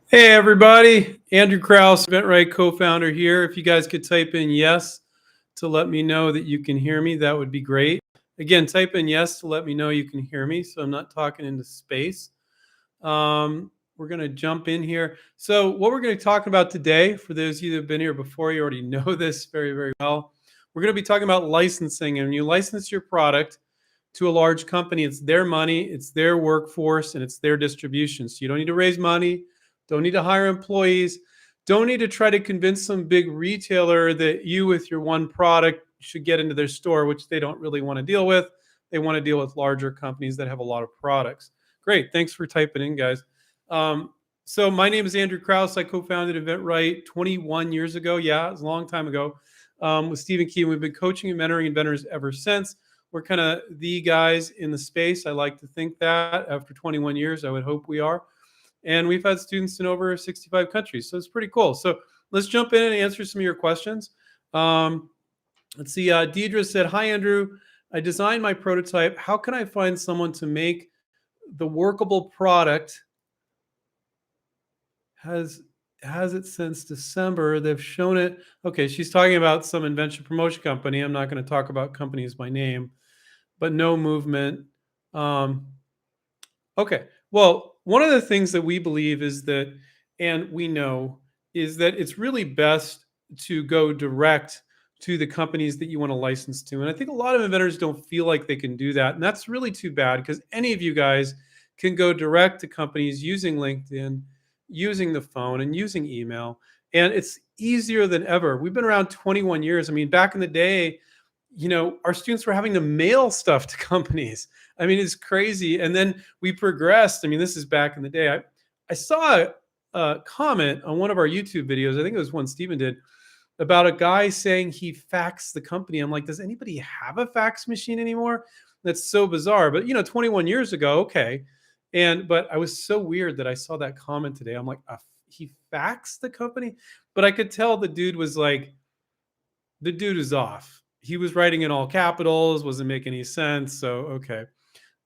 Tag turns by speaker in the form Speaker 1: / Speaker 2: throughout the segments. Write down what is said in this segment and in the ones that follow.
Speaker 1: Hey everybody, Andrew Krause, inventRight co-founder here. If you guys could type in yes to let me know that you can hear me, that would be great. Again, type in yes to let me know you can hear me so I'm not talking into space. We're going to jump in here. So what we're going to talk about today, for those of you that have been here before, you already know this very, very well. We're going to be talking about licensing. And when you license your product to a large company, it's their money, it's their workforce, and it's their distribution. So you don't need to raise money, don't need to hire employees, don't need to try to convince some big retailer that you, with your one product, should get into their store, which they don't really want to deal with. They want to deal with larger companies that have a lot of products. Great. Thanks for typing in, guys. So my name is Andrew Krause. I co-founded InventRight 21 years ago. Yeah, it was a long time ago, with Stephen Key. We've been coaching and mentoring inventors ever since. We're kind of the guys in the space. I like to think that after 21 years, I would hope we are. And we've had students in over 65 countries. So it's pretty cool. So let's jump in and answer some of your questions. Let's see. Deidre said, "Hi, Andrew. I designed my prototype. How can I find someone to make the workable product? Has it since December. They've shown it." Okay, she's talking about some invention promotion company. I'm not going to talk about companies by name, but no movement. Um, okay. Well, one of the things that we believe is that, and we know, is that it's really best to go direct to the companies that you want to license to. And I think a lot of inventors don't feel like they can do that. And that's really too bad, because any of you guys can go direct to companies using LinkedIn, using the phone, and using email. And it's easier than ever. We've been around 21 years. I mean, back in the day, our students were having to mail stuff to companies. I mean, it's crazy. And then we progressed. I mean, this is back in the day. I saw a comment on one of our YouTube videos. I think it was one Steven did, about a guy saying he faxed the company. I'm like, does anybody have a fax machine anymore? That's so bizarre. But 21 years ago, okay. But I was so weird that I saw that comment today. I'm like, he faxed the company? But I could tell the dude was like, the dude is off. He was writing in all capitals, wasn't making any sense. So okay.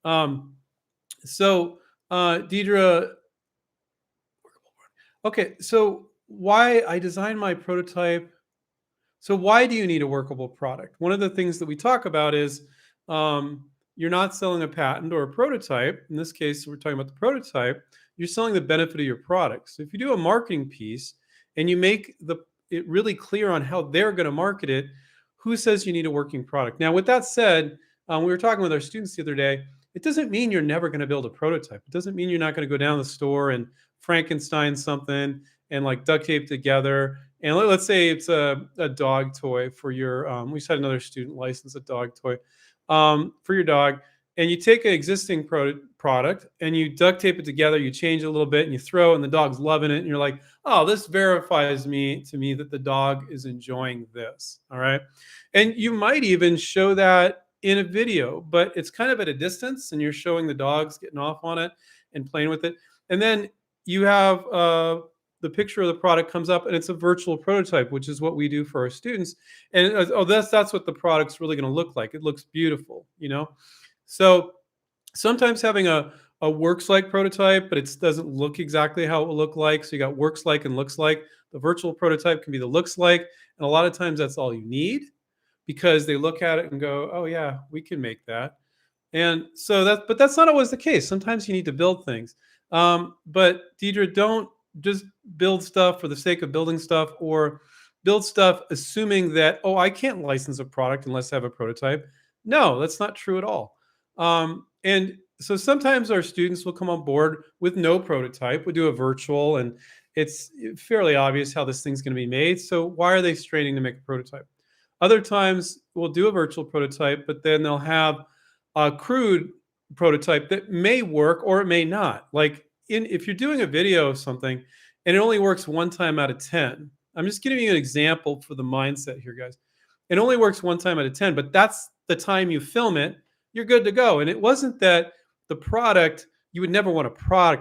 Speaker 1: Um, so Deidre, okay. So why I designed my prototype? So why do you need a workable product? One of the things that we talk about is, you're not selling a patent or a prototype. In this case, we're talking about the prototype. You're selling the benefit of your product. So if you do a marketing piece and you make it really clear on how they're going to market it, who says you need a working product? Now, with that said, we were talking with our students the other day. It doesn't mean you're never going to build a prototype. It doesn't mean you're not going to go down the store and Frankenstein something and like duct tape together. And let's say it's a dog toy for your, we just had another student license a dog toy for your dog. And you take an existing product and you duct tape it together, you change it a little bit and you throw it and the dog's loving it. And you're like, oh, this verifies to me that the dog is enjoying this. All right. And you might even show that in a video, but it's kind of at a distance and you're showing the dogs getting off on it and playing with it. And then you have the picture of the product comes up and it's a virtual prototype, which is what we do for our students. And that's what the product's really going to look like. It looks beautiful, So sometimes having a works like prototype, but it doesn't look exactly how it will look like. So you got works like and looks like. The virtual prototype can be the looks like. And a lot of times that's all you need, because they look at it and go, oh yeah, we can make that. And so but that's not always the case. Sometimes you need to build things. But Deidre, don't just build stuff for the sake of building stuff, or build stuff assuming that, oh, I can't license a product unless I have a prototype. No, that's not true at all. And so sometimes our students will come on board with no prototype. We do a virtual and it's fairly obvious how this thing's going to be made. So why are they straining to make a prototype? Other times we'll do a virtual prototype, but then they'll have a crude prototype that may work or it may not. Like if you're doing a video of something and it only works one time out of 10, I'm just giving you an example for the mindset here, guys. It only works one time out of 10, but that's the time you film it, you're good to go. And it wasn't that the product, you would never want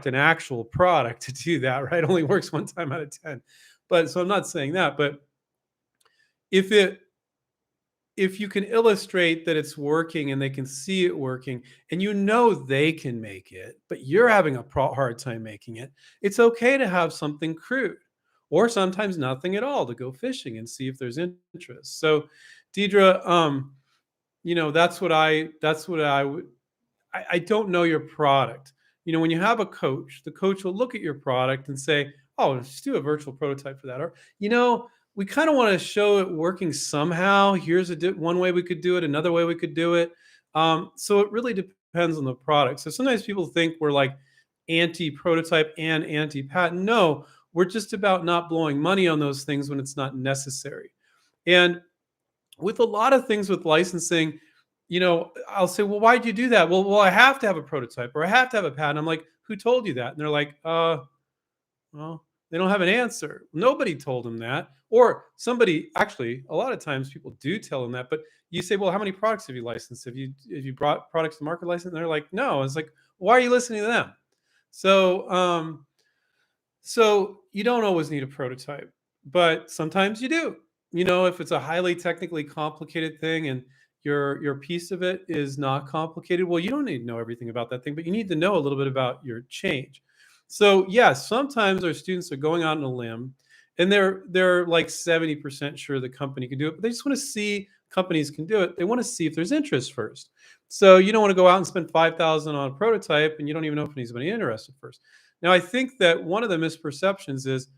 Speaker 1: an actual product to do that, right? It only works one time out of 10. But so I'm not saying that, but if if you can illustrate that it's working and they can see it working and you know they can make it, but you're having a hard time making it, it's okay to have something crude or sometimes nothing at all to go fishing and see if there's interest. So, Deidre, that's what I would. I don't know your product. When you have a coach, the coach will look at your product and say, "Oh, let's do a virtual prototype for that." Or, we kind of want to show it working somehow. Here's one way we could do it, another way we could do it. So it really depends on the product. So sometimes people think we're like anti-prototype and anti-patent. No, we're just about not blowing money on those things when it's not necessary. And with a lot of things with licensing, I'll say, well, why'd you do that? Well, I have to have a prototype or I have to have a patent. I'm like, who told you that? And they're like, well, they don't have an answer. Nobody told them that. Or somebody, actually, a lot of times people do tell them that, but you say, well, how many products have you licensed? Have you brought products to market license? And they're like, no. It's like, why are you listening to them? So, so you don't always need a prototype, but sometimes you do. If it's a highly technically complicated thing and your piece of it is not complicated, well, you don't need to know everything about that thing, but you need to know a little bit about your change. So yes, sometimes our students are going out on a limb and they're like 70% sure the company can do it, but they just want to see companies can do it. They want to see if there's interest first. So you don't want to go out and spend 5,000 on a prototype and you don't even know if anybody's interested first. Now, I think that one of the misperceptions is,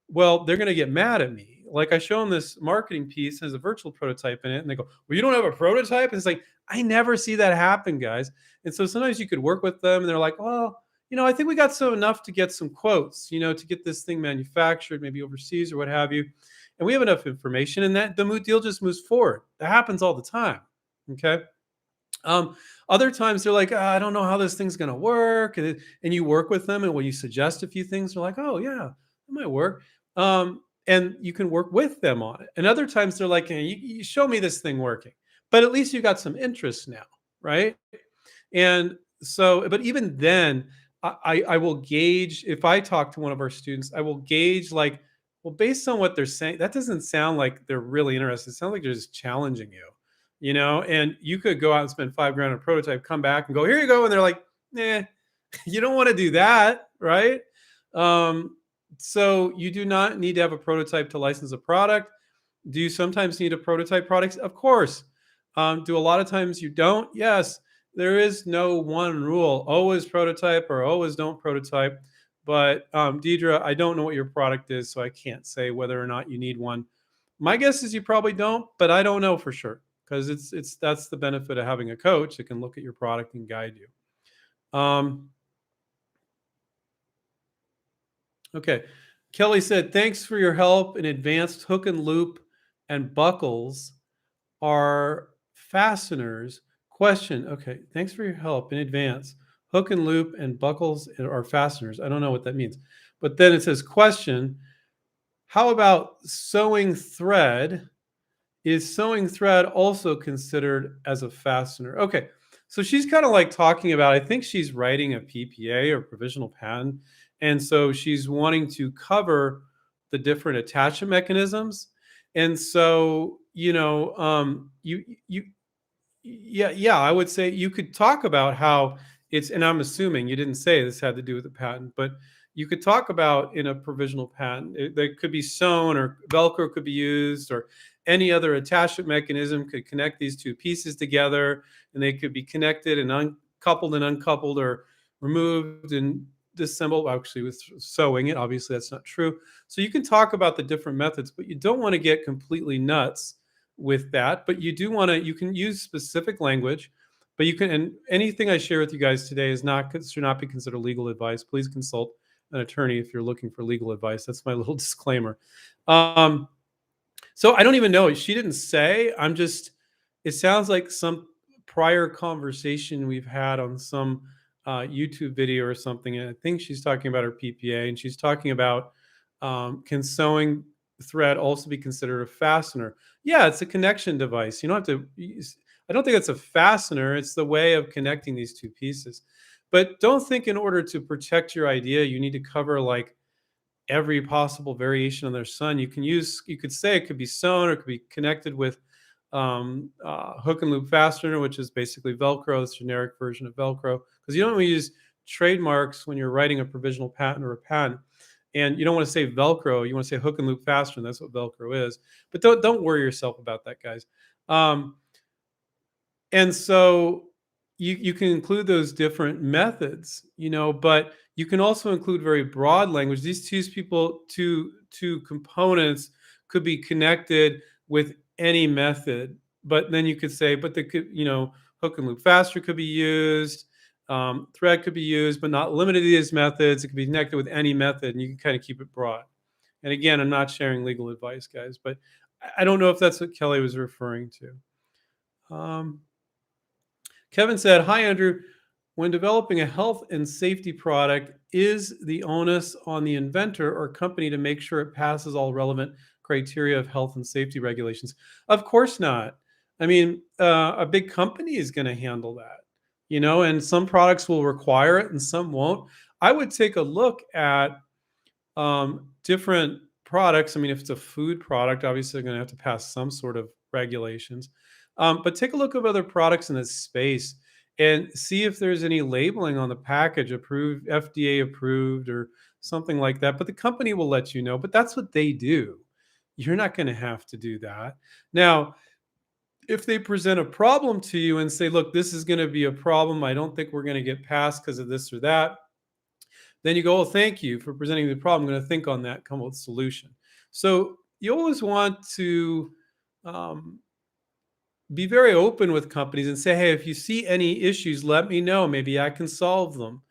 Speaker 1: well, they're going to get mad at me. Like I show them this marketing piece has a virtual prototype in it, and they go, "Well, you don't have a prototype?" And it's like, I never see that happen, guys. And so sometimes you could work with them, and they're like, "Well, I think we got so enough to get some quotes, to get this thing manufactured, maybe overseas or what have you, and we have enough information, and that the deal just moves forward." That happens all the time. Okay. Other times they're like, I don't know how this thing's going to work. And you work with them. And when you suggest a few things, they're like, oh, yeah, it might work. And you can work with them on it. And other times they're like, hey, you show me this thing working. But at least you got some interest now. Right. And so, but even then, I will gauge if I talk to one of our students, I will gauge like, well, based on what they're saying, that doesn't sound like they're really interested. It sounds like they're just challenging you, and you could go out and spend 5 grand on a prototype, come back and go, here you go. And they're like, nah, you don't want to do that. Right. Um, so you do not need to have a prototype to license a product. Do you sometimes need a prototype product? Of course. Do a lot of times you don't? Yes. There is no one rule. Always prototype or always don't prototype. But Deidre, I don't know what your product is, so I can't say whether or not you need one. My guess is you probably don't, but I don't know for sure because it's that's the benefit of having a coach that can look at your product and guide you. Okay. Kelly said, thanks for your help in advanced hook and loop and buckles are fasteners. Question. Okay. Thanks for your help in advance. Hook and loop and buckles are fasteners. I don't know what that means. But then it says, question. How about sewing thread? Is sewing thread also considered as a fastener? Okay. So she's kind of like talking about, I think she's writing a PPA or provisional patent. And so she's wanting to cover the different attachment mechanisms. And so, yeah, I would say you could talk about how and I'm assuming you didn't say this had to do with the patent, but you could talk about in a provisional patent, they could be sewn or Velcro could be used or any other attachment mechanism could connect these two pieces together and they could be connected and uncoupled and uncoupled or removed and disassembled. Actually, with sewing it, obviously that's not true. So you can talk about the different methods, but you don't want to get completely nuts with that. But you can use specific language, but you can, and anything I share with you guys today should not be considered legal advice. Please consult an attorney if you're looking for legal advice. That's my little disclaimer. So I don't even know. She didn't say. It sounds like some prior conversation we've had on some YouTube video or something. And I think she's talking about her PPA and she's talking about can sewing thread also be considered a fastener? Yeah, it's a connection device. You don't have to I don't think it's a fastener. It's the way of connecting these two pieces. But don't think in order to protect your idea, you need to cover like every possible variation on their sun. You could say it could be sewn or it could be connected with hook and loop fastener, which is basically Velcro, it's a generic version of Velcro, because you don't want to use trademarks when you're writing a provisional patent or a patent. And you don't want to say Velcro, you want to say hook and loop fastener. That's what Velcro is. But don't worry yourself about that, guys. Um, and so you can include those different methods, but you can also include very broad language. These two components could be connected with any method. But then you could say, but the could, hook and loop faster could be used, thread could be used, but not limited to these methods. It could be connected with any method, and you can kind of keep it broad. And again, I'm not sharing legal advice, guys, but I don't know if that's what Kelly was referring to. Kevin said, "Hi, Andrew. When developing a health and safety product, is the onus on the inventor or company to make sure it passes all relevant criteria of health and safety regulations?" Of course not. I mean, a big company is going to handle that, and some products will require it and some won't. I would take a look at different products. I mean, if it's a food product, obviously they're going to have to pass some sort of regulations. But take a look at other products in this space and see if there's any labeling on the package, approved, FDA approved, or something like that. But the company will let you know. But that's what they do. You're not going to have to do that. Now, if they present a problem to you and say, look, this is going to be a problem, I don't think we're going to get past because of this or that, then you go, oh, thank you for presenting the problem. I'm going to think on that, come up with a solution. So you always want to um, be very open with companies and say, hey, if you see any issues, let me know. Maybe I can solve them.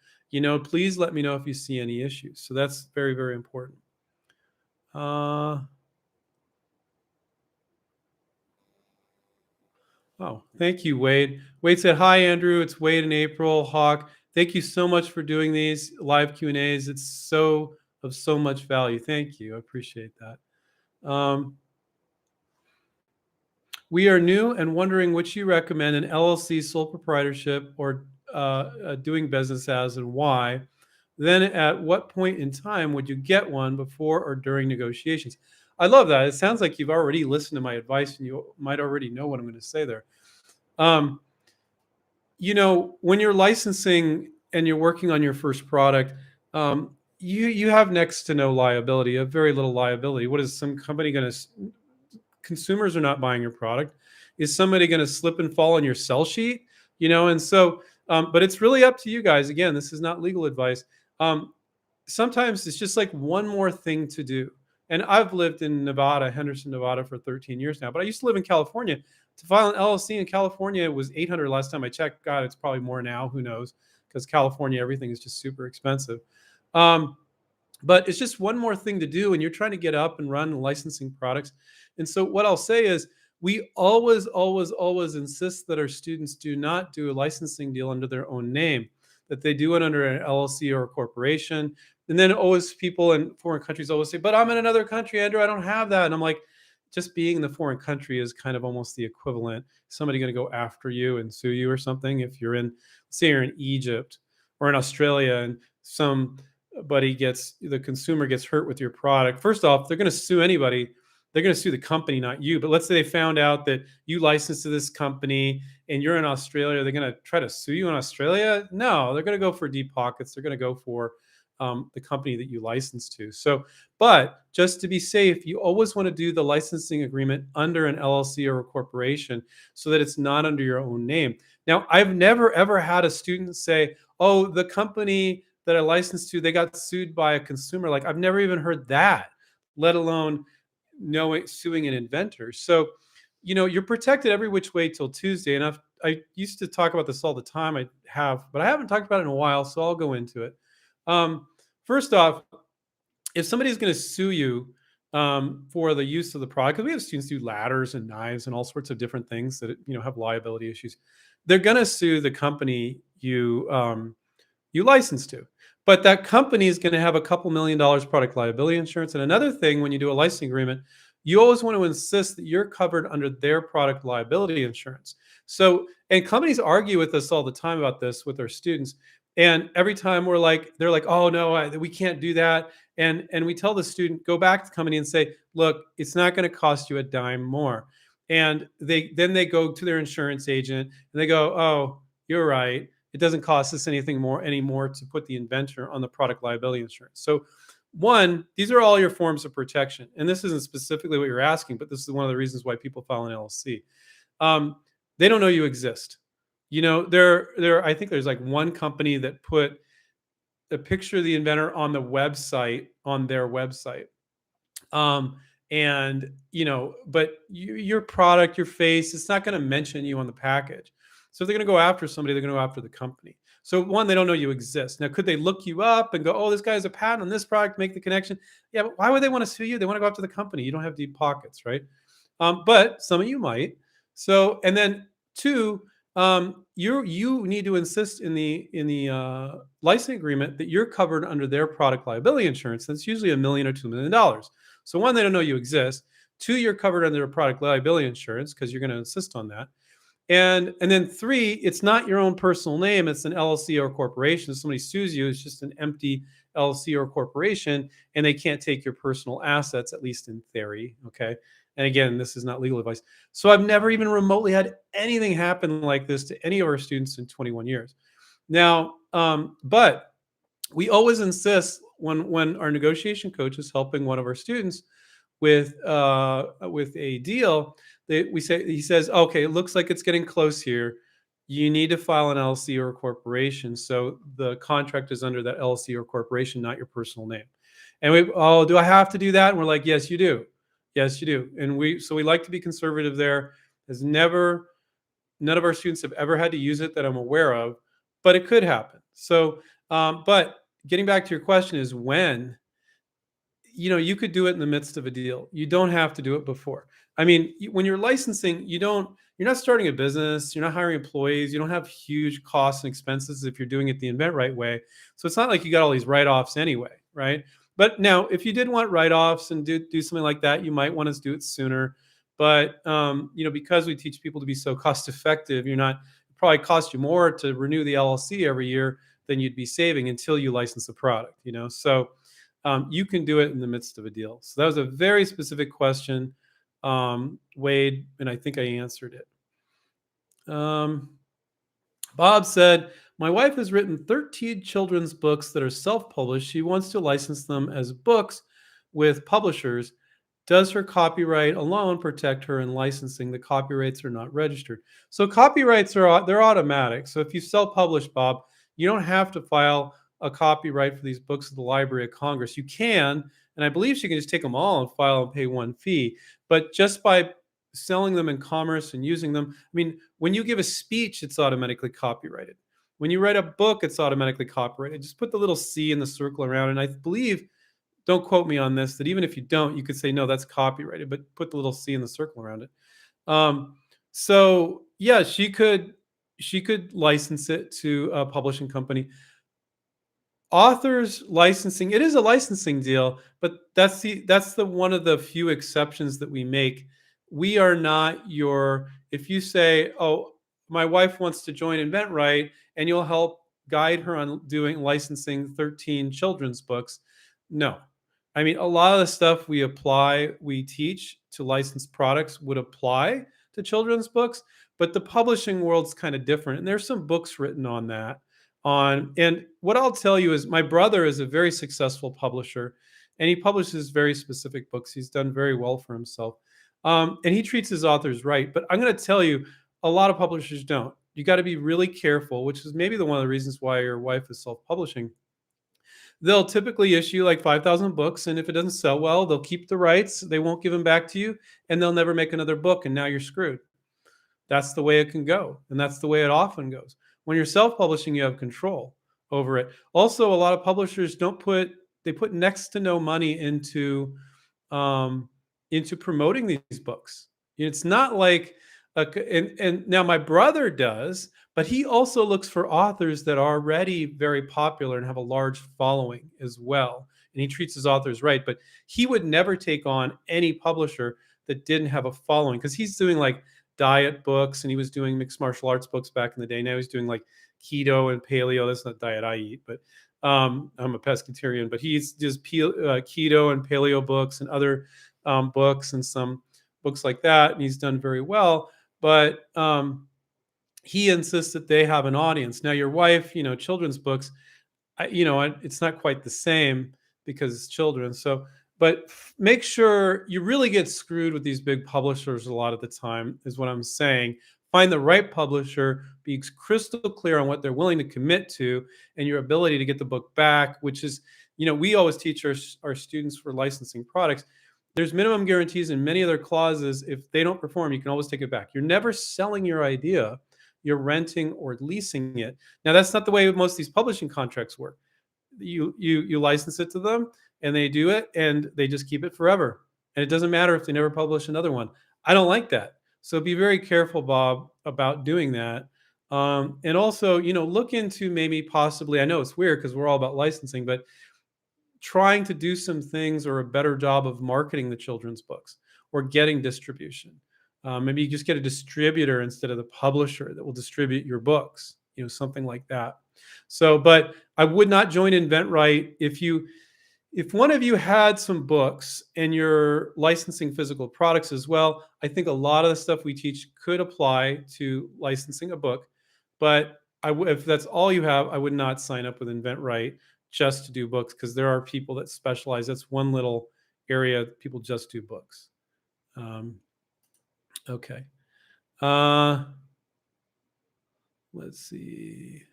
Speaker 1: Please let me know if you see any issues. So that's very, very important. Oh, thank you, Wade. Wade said, "Hi, Andrew. It's Wade and April Hawk. Thank you so much for doing these live Q&As. It's so of so much value. Thank you. I appreciate that. We are new and wondering which you recommend, an LLC, sole proprietorship, or doing business as, and why. Then at what point in time would you get one, before or during negotiations?" I love that. It sounds like you've already listened to my advice and you might already know what I'm going to say there. Um, when you're licensing and you're working on your first product, you have next to no liability, a very little liability. What is some company going to? Consumers are not buying your product. Is somebody going to slip and fall on your sell sheet? And so, but it's really up to you guys. Again, this is not legal advice. Sometimes it's just like one more thing to do. And I've lived in Nevada, Henderson, Nevada, for 13 years now. But I used to live in California. To file an LLC in California, it was $800 last time I checked. God, it's probably more now. Who knows? Because California, everything is just super expensive. But it's just one more thing to do, and you're trying to get up and run licensing products. And so what I'll say is, we always, always, always insist that our students do not do a licensing deal under their own name, that they do it under an LLC or a corporation. And then always people in foreign countries always say, but I'm in another country, Andrew, I don't have that. And I'm like, just being in the foreign country is kind of almost the equivalent. Somebody going to go after you and sue you or something. If you're in, say you're in Egypt or in Australia and the consumer gets hurt with your product. First off, they're going to sue anybody. They're going to sue the company, not you. But let's say they found out that you licensed to this company and you're in Australia. They're going to try to sue you in Australia? No, they're going to go for deep pockets. They're going to go for the company that you licensed to. So, but just to be safe, you always want to do the licensing agreement under an LLC or a corporation so that it's not under your own name. Now, I've never, ever had a student say, oh, the company that I licensed to, they got sued by a consumer. Like, I've never even heard that, let alone suing an inventor. So, you're protected every which way till Tuesday. And I used to talk about this all the time. But I haven't talked about it in a while, so I'll go into it. First off, if somebody's going to sue you for the use of the product, because we have students do ladders and knives and all sorts of different things that have liability issues, they're going to sue the company you license to. But that company is going to have a couple $1 million product liability insurance. And another thing, when you do a licensing agreement, you always want to insist that you're covered under their product liability insurance. So, and companies argue with us all the time about this with their students. And every time they're like, oh no, we can't do that. And we tell the student, go back to the company and say, look, it's not going to cost you a dime more. And they go to their insurance agent and they go, oh, you're right. It doesn't cost us anything more anymore to put the inventor on the product liability insurance. So one, these are all your forms of protection. And this isn't specifically what you're asking, but this is one of the reasons why people file an LLC. Um, they don't know you exist. I think there's like one company that put a picture of the inventor on the website, on their website. Um, and but your product, your face, it's not going to mention you on the package. So if they're going to go after somebody, they're going to go after the company. So one, they don't know you exist. Now, could they look you up and go, "Oh, this guy has a patent on this product," make the connection? Yeah, but why would they want to sue you? They want to go after the company. You don't have deep pockets, right? But some of you might. So, and then two, you need to insist in the licensing agreement that you're covered under their product liability insurance. That's usually $1 million or $2 million. So one, they don't know you exist. Two, you're covered under a product liability insurance because you're going to insist on that. And then three, it's not your own personal name. It's an LLC or corporation. If somebody sues you, it's just an empty LLC or corporation, and they can't take your personal assets, at least in theory. Okay. And again, this is not legal advice. So I've never even remotely had anything happen like this to any of our students in 21 years. Now, but we always insist when our negotiation coach is helping one of our students with a deal, he says, okay, it looks like it's getting close here. You need to file an LLC or a corporation, so the contract is under that LLC or corporation, not your personal name. And oh, do I have to do that? And we're like, yes, you do. Yes, you do. And we like to be conservative there. None of our students have ever had to use it that I'm aware of, but it could happen. So, but getting back to your question is when, you could do it in the midst of a deal. You don't have to do it before. I mean, when you're licensing, you're not starting a business, you're not hiring employees, you don't have huge costs and expenses if you're doing it the InventRight way. So it's not like you got all these write-offs anyway, right? But now, if you did want write-offs and do something like that, you might want to do it sooner. But because we teach people to be so cost effective, it probably cost you more to renew the LLC every year than you'd be saving until you license a product. So you can do it in the midst of a deal. So that was a very specific question, Wade, and I think I answered it. Bob said, my wife has written 13 children's books that are self-published. She wants to license them as books with publishers. Does her copyright alone protect her in licensing? The copyrights are not registered. So copyrights they're automatic. So if you self-publish, Bob, you don't have to file a copyright for these books at the Library of Congress. You can, and I believe she can just take them all and file and pay one fee. But just by selling them in commerce and using them, I mean, when you give a speech, it's automatically copyrighted. When you write a book, it's automatically copyrighted. Just put the little C in the circle around. And I believe, don't quote me on this, that even if you don't, you could say, no, that's copyrighted, but put the little C in the circle around it. So yeah, she could license it to a publishing company. Authors licensing, it is a licensing deal, but that's the one of the few exceptions that we make. We are not if you say, oh, my wife wants to join InventRight and you'll help guide her on doing licensing 13 children's books. No. I mean, a lot of the stuff we teach to licensed products would apply to children's books, but the publishing world's kind of different. And there's some books written on that. And what I'll tell you is my brother is a very successful publisher and he publishes very specific books. He's done very well for himself. And he treats his authors right. But I'm going to tell you, a lot of publishers don't. You got to be really careful, which is maybe one of the reasons why your wife is self-publishing. They'll typically issue like 5,000 books. And if it doesn't sell well, they'll keep the rights. They won't give them back to you and they'll never make another book. And now you're screwed. That's the way it can go. And that's the way it often goes. When you're self-publishing, you have control over it. Also, a lot of publishers they put next to no money into promoting these books. It's not like, and now my brother does, but he also looks for authors that are already very popular and have a large following as well. And he treats his authors right, but he would never take on any publisher that didn't have a following because he's doing like diet books and he was doing mixed martial arts books back in the day. Now he's doing like keto and paleo. That's not diet I eat, but I'm a pescatarian, but he's just keto and paleo books and other books and some books like that, and he's done very well. But he insists that they have an audience. Now, your wife, children's books, it's not quite the same because it's children. So, but make sure you really get screwed with these big publishers a lot of the time, is what I'm saying. Find the right publisher, be crystal clear on what they're willing to commit to and your ability to get the book back, which is, we always teach our students for licensing products. There's minimum guarantees and many other clauses. If they don't perform, you can always take it back. You're never selling your idea, you're renting or leasing it. Now, that's not the way most of these publishing contracts work. You license it to them and they do it and they just keep it forever. And it doesn't matter if they never publish another one. I don't like that. So be very careful, Bob, about doing that. And also, look into maybe possibly, I know it's weird because we're all about licensing, but trying to do some things or a better job of marketing the children's books or getting distribution. Maybe you just get a distributor instead of the publisher that will distribute your books, something like that. So, but I would not join inventRight if one of you had some books and you're licensing physical products as well. I think a lot of the stuff we teach could apply to licensing a book, but if that's all you have, I would not sign up with inventRight just to do books, because there are people that specialize. That's one little area. People just do books. Okay. Let's see.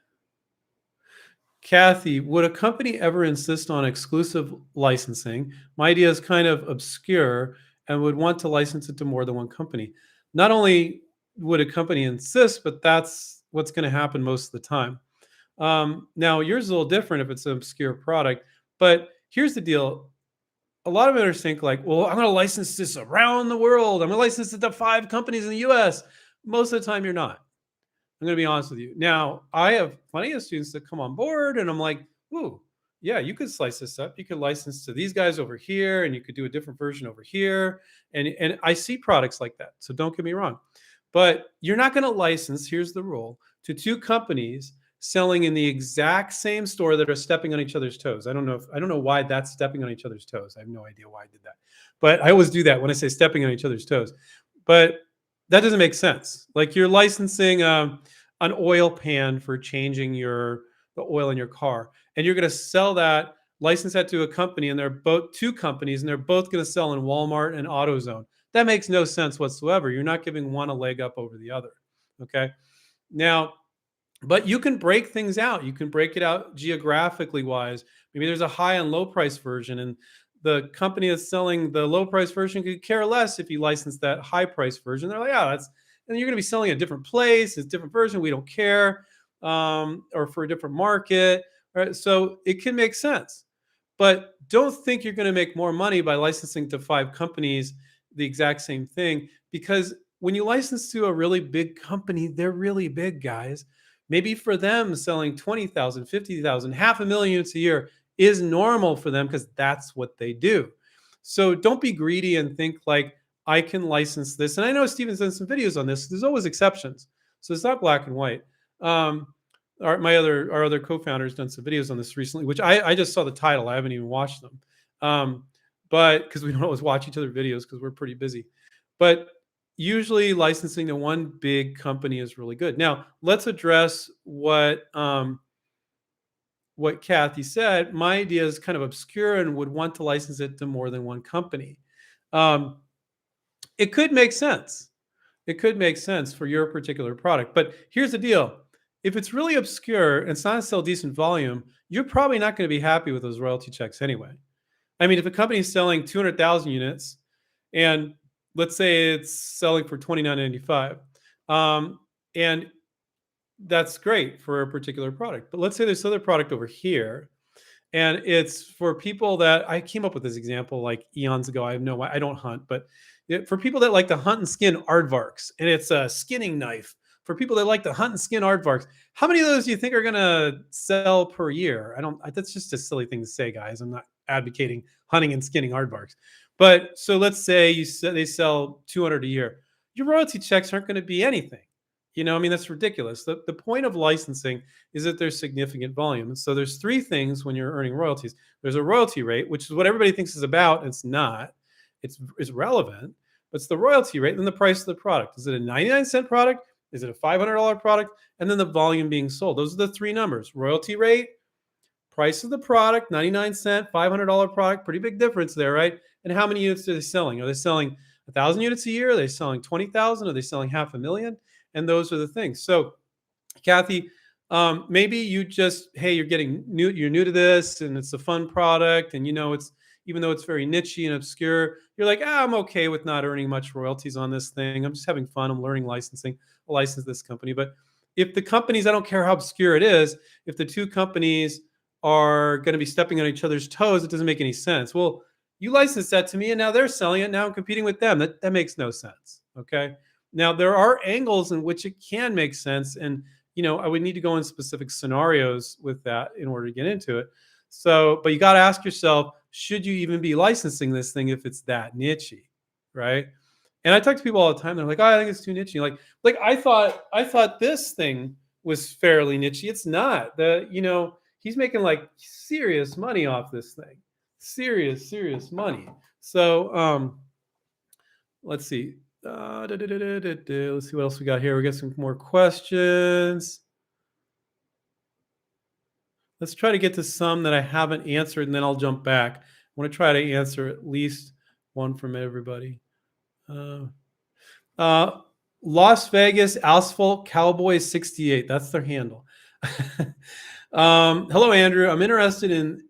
Speaker 1: Kathy, would a company ever insist on exclusive licensing? My idea is kind of obscure and would want to license it to more than one company. Not only would a company insist, but that's what's going to happen most of the time. Now, yours is a little different if it's an obscure product, but here's the deal. A lot of vendors think like, well, I'm going to license this around the world. I'm going to license it to 5 companies in the US. Most of the time, you're not. I'm going to be honest with you. Now, I have plenty of students that come on board and I'm like, ooh, yeah, you could slice this up. You could license to these guys over here and you could do a different version over here. And I see products like that. So don't get me wrong. But you're not going to license, here's the rule, to 2 companies selling in the exact same store that are stepping on each other's toes. I don't know why that's stepping on each other's toes. I have no idea why I did that. But I always do that when I say stepping on each other's toes. But that doesn't make sense. Like you're licensing an oil pan for changing the oil in your car, and you're going to sell that, license that to a company, and they're both 2 companies, and they're both going to sell in Walmart and AutoZone. That makes no sense whatsoever. You're not giving one a leg up over the other. Okay. Now, but you can break things out. You can break it out geographically wise. Maybe there's a high and low price version, and the company that's selling the low price version could care less if you license that high price version. They're like, yeah, and you're going to be selling a different place, it's a different version. We don't care, or for a different market. Right? So it can make sense, but don't think you're going to make more money by licensing to 5 companies the exact same thing, because when you license to a really big company, they're really big, guys. Maybe for them, selling 20,000, 50,000, 500,000 units a year is normal for them because that's what they do. So don't be greedy and think like, I can license this. And I know Steven's done some videos on this. There's always exceptions. So it's not black and white. Our other co-founder's done some videos on this recently, which I just saw the title. I haven't even watched them. But because we don't always watch each other videos because we're pretty busy. But usually licensing to one big company is really good. Now, let's address what Kathy said. My idea is kind of obscure and would want to license it to more than one company. It could make sense. It could make sense for your particular product. But here's the deal. If it's really obscure and it's not still decent volume, you're probably not going to be happy with those royalty checks anyway. I mean, if a company is selling 200,000 units and let's say it's selling for $29.95, and that's great for a particular product. But let's say there's other product over here, and it's for people that I came up with this example like eons ago. I don't hunt, but for people that like to hunt and skin aardvarks, and it's a skinning knife. For people that like to hunt and skin aardvarks, how many of those do you think are going to sell per year? That's just a silly thing to say, guys. I'm not advocating hunting and skinning aardvarks. But so let's say they sell 200 a year. Your royalty checks aren't going to be anything. I mean, that's ridiculous. The point of licensing is that there's significant volume. And so there's 3 things when you're earning royalties. There's a royalty rate, which is what everybody thinks is about. It's not. It's relevant. It's the royalty rate and then the price of the product. Is it a 99-cent product? Is it a $500 product? And then the volume being sold. Those are the three numbers: royalty rate, price of the product, 99-cent, $500 product, pretty big difference there, right? And how many units are they selling? Are they selling 1,000 units a year? Are they selling 20,000? Are they selling 500,000? And those are the things. So, Kathy, maybe you just, hey, you're new to this, and it's a fun product, and it's, even though it's very nichey and obscure, you're like, I'm okay with not earning much royalties on this thing. I'm just having fun. I'm learning licensing. I'll license this company. But if the companies, I don't care how obscure it is, if the two companies are going to be stepping on each other's toes, it doesn't make any sense. Well, you license that to me, and now they're selling it. Now I'm competing with them. That makes no sense. Okay. Now there are angles in which it can make sense, and I would need to go in specific scenarios with that in order to get into it. So, but you got to ask yourself, should you even be licensing this thing if it's that nichey, right? And I talk to people all the time. They're like, "Oh, I think it's too nichey." Like I thought this thing was fairly nichey. It's not. He's making like serious money off this thing, serious money. So, let's see. Let's see what else we got here. We got some more questions. Let's try to get to some that I haven't answered, and then I'll jump back. I want to try to answer at least one from everybody. Uh, uh, Las Vegas Asphalt Cowboy 68. That's their handle. Hello, Andrew. I'm interested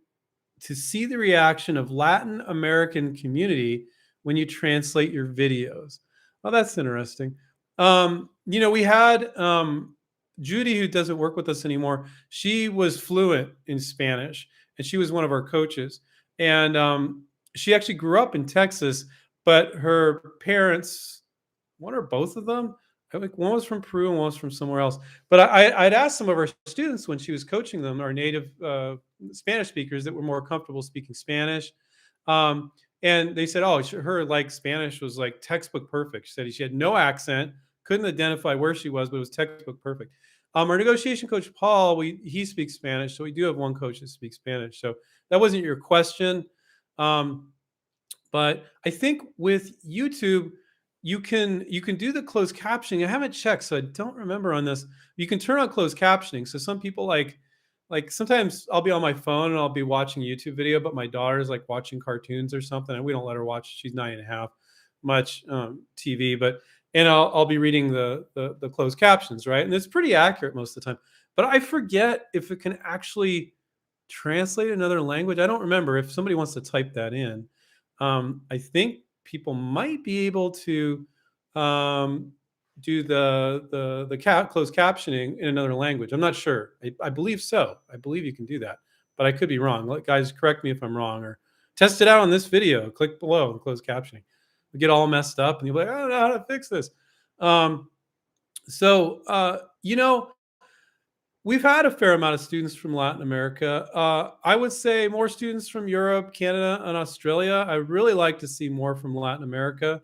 Speaker 1: to see the reaction of Latin American community when you translate your videos. Oh, that's interesting. We had Judy, who doesn't work with us anymore. She was fluent in Spanish, and she was one of our coaches. And she actually grew up in Texas, but her parents, one or both of them, I think one was from Peru and one was from somewhere else. But I'd asked some of our students when she was coaching them, our native Spanish speakers that were more comfortable speaking Spanish. And they said, oh, her like Spanish was like textbook perfect. She said she had no accent, couldn't identify where she was, but it was textbook perfect. Our negotiation coach, Paul, he speaks Spanish. So we do have one coach that speaks Spanish. So that wasn't your question. But I think with YouTube, you can do the closed captioning. I haven't checked, so I don't remember on this. You can turn on closed captioning. So some people like sometimes I'll be on my phone and I'll be watching a YouTube video, but my daughter's like watching cartoons or something, and we don't let her watch. She's 9.5, much TV, and I'll be reading the closed captions, right? And it's pretty accurate most of the time. But I forget if it can actually translate another language. I don't remember. If somebody wants to type that in, I think people might be able to do the closed captioning in another language. I'm not sure. I believe so. I believe you can do that, but I could be wrong. Guys, correct me if I'm wrong, or test it out on this video. Click below and closed captioning. We get all messed up, and you're like, I don't know how to fix this. We've had a fair amount of students from Latin America. I would say more students from Europe, Canada, and Australia. I really like to see more from Latin America.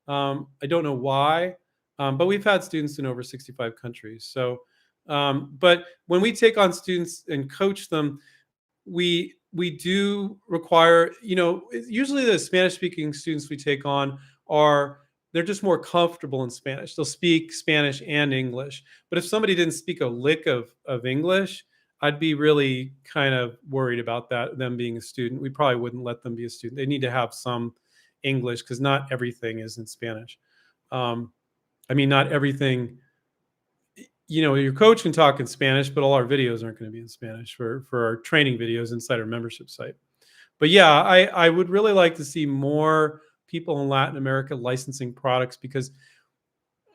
Speaker 1: I don't know why, but we've had students in over 65 countries. So, but when we take on students and coach them, we do require, usually the Spanish speaking students we take on they're just more comfortable in Spanish. They'll speak Spanish and English. But if somebody didn't speak a lick of English, I'd be really kind of worried about them being a student. We probably wouldn't let them be a student. They need to have some English, because not everything is in Spanish. Not everything, your coach can talk in Spanish, but all our videos aren't going to be in Spanish for our training videos inside our membership site. But yeah, I would really like to see more people in Latin America licensing products, because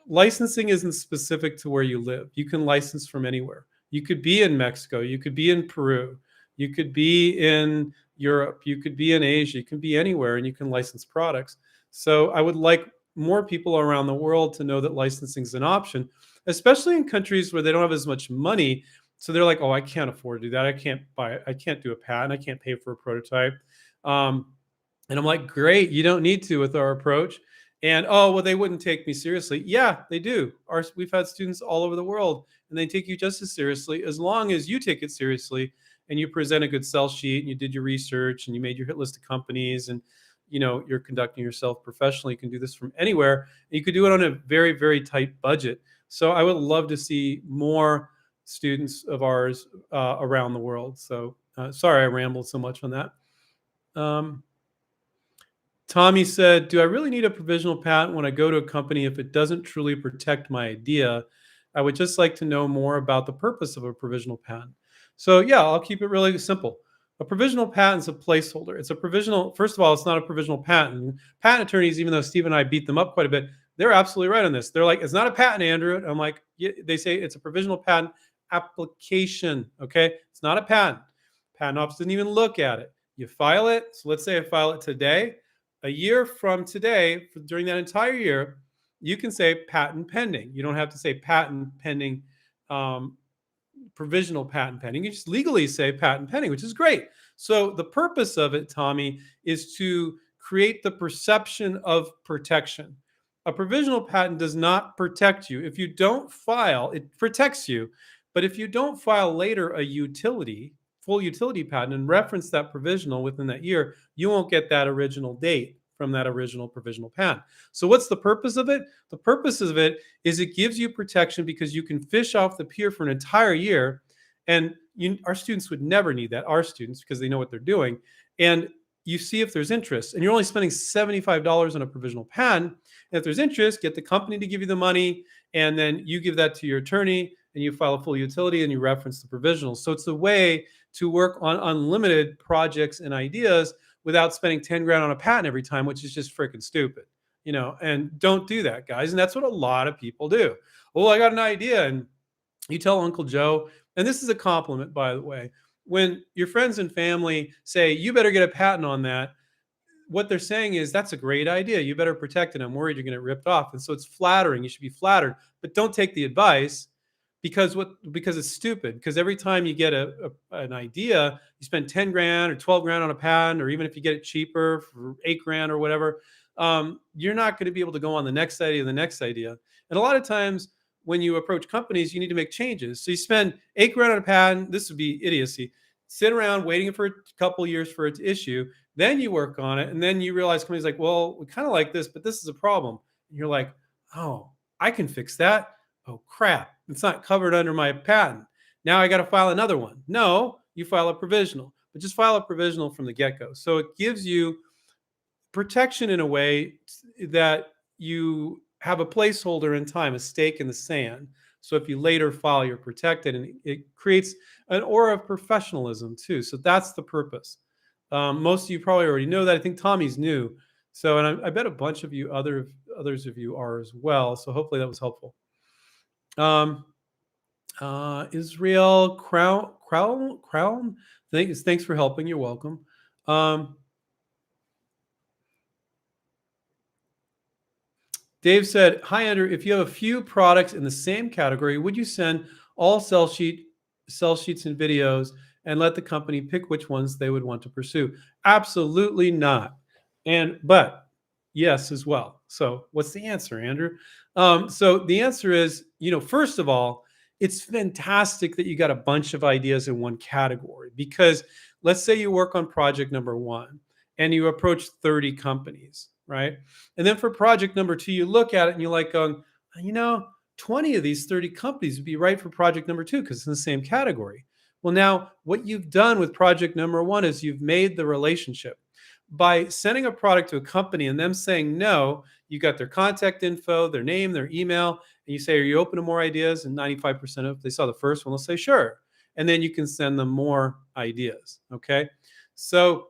Speaker 1: licensing isn't specific to where you live. You can license from anywhere. You could be in Mexico. You could be in Peru. You could be in Europe. You could be in Asia. You can be anywhere, and you can license products. So I would like more people around the world to know that licensing is an option, especially in countries where they don't have as much money. So they're like, oh, I can't afford to do that. I can't do a patent. I can't pay for a prototype. And I'm like, great, you don't need to with our approach. And, oh, well, they wouldn't take me seriously. Yeah, they do. We've had students all over the world, and they take you just as seriously as long as you take it seriously and you present a good sell sheet and you did your research and you made your hit list of companies and you're conducting yourself professionally. You can do this from anywhere. And you could do it on a very, very tight budget. So I would love to see more students of ours around the world. So sorry I rambled so much on that. Um, Tommy said, "Do I really need a provisional patent when I go to a company if it doesn't truly protect my idea? I would just like to know more about the purpose of a provisional patent." So, yeah, I'll keep it really simple. A provisional patent is a placeholder. It's a provisional, first of all, it's not a provisional patent. Patent attorneys, even though Steve and I beat them up quite a bit, they're absolutely right on this. They're like, it's not a patent, Andrew. I'm like, yeah, they say it's a provisional patent application. Okay. It's not a patent. Patent office didn't even look at it. You file it. So let's say I file it today. A year from today, during that entire year, you can say patent pending. You don't have to say patent pending, provisional patent pending. You just legally say patent pending, which is great. So the purpose of it, Tommy, is to create the perception of protection. A provisional patent does not protect you. If you don't file, it protects you. But if you don't file later a full utility patent and reference that provisional within that year, you won't get that original date from that original provisional patent. So what's the purpose of it? The purpose of it is it gives you protection because you can fish off the pier for an entire year. And our students would never need that, our students, because they know what they're doing. And you see if there's interest. And you're only spending $75 on a provisional patent. And if there's interest, get the company to give you the money. And then you give that to your attorney and you file a full utility and you reference the provisional. So it's a way to work on unlimited projects and ideas without spending 10 grand on a patent every time, which is just freaking stupid, and don't do that, guys. And that's what a lot of people do. Oh, I got an idea. And you tell Uncle Joe, and this is a compliment, by the way, when your friends and family say, you better get a patent on that, what they're saying is, that's a great idea. You better protect it. I'm worried you're going to get ripped off. And so it's flattering. You should be flattered, but don't take the advice because it's stupid. Because every time you get an idea, you spend 10 grand or 12 grand on a patent, or even if you get it cheaper for 8 grand or whatever, you're not going to be able to go on the next idea and the next idea. And a lot of times when you approach companies, you need to make changes. So you spend 8 grand on a patent. This would be idiocy. Sit around waiting for a couple years for it to issue. Then you work on it. And then you realize companies like, well, we kind of like this, but this is a problem. And you're like, oh, I can fix that. Oh, crap. It's not covered under my patent. Now I got to file another one. No, you file a provisional, but just file a provisional from the get-go. So it gives you protection in a way that you have a placeholder in time, a stake in the sand. So if you later file, you're protected, and it creates an aura of professionalism too. So that's the purpose. Most of you probably already know that. I think Tommy's new. So, and I bet a bunch of you, others of you are as well. So hopefully that was helpful. Israel Crown, thanks for helping. You're welcome. Dave said, hi, Andrew. If you have a few products in the same category, would you send all sell sheets and videos and let the company pick which ones they would want to pursue? Absolutely not. But yes, as well. So what's the answer, Andrew? So the answer is, first of all, it's fantastic that you got a bunch of ideas in one category, because let's say you work on project number 1 and you approach 30 companies, right? And then for project number 2, you look at it and you're like, 20 of these 30 companies would be right for project number 2 because it's in the same category. Well, now what you've done with project number 1 is you've made the relationship. By sending a product to a company and them saying no, you got their contact info, their name, their email, and you say, are you open to more ideas? And 95% of, if they saw the first one, they'll say, sure. And then you can send them more ideas, okay? So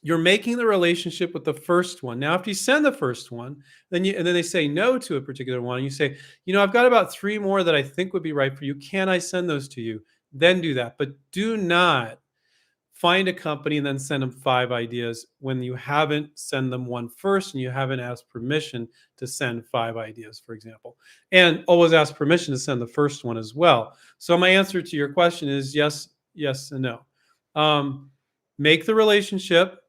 Speaker 1: you're making the relationship with the first one. Now, if you send the first one, and then they say no to a particular one, and you say, I've got about 3 more that I think would be right for you. Can I send those to you? Then do that. But do not find a company and then send them 5 ideas when you haven't sent them one first and you haven't asked permission to send 5 ideas, for example. And always ask permission to send the first one as well. So my answer to your question is yes, and no. Make the relationship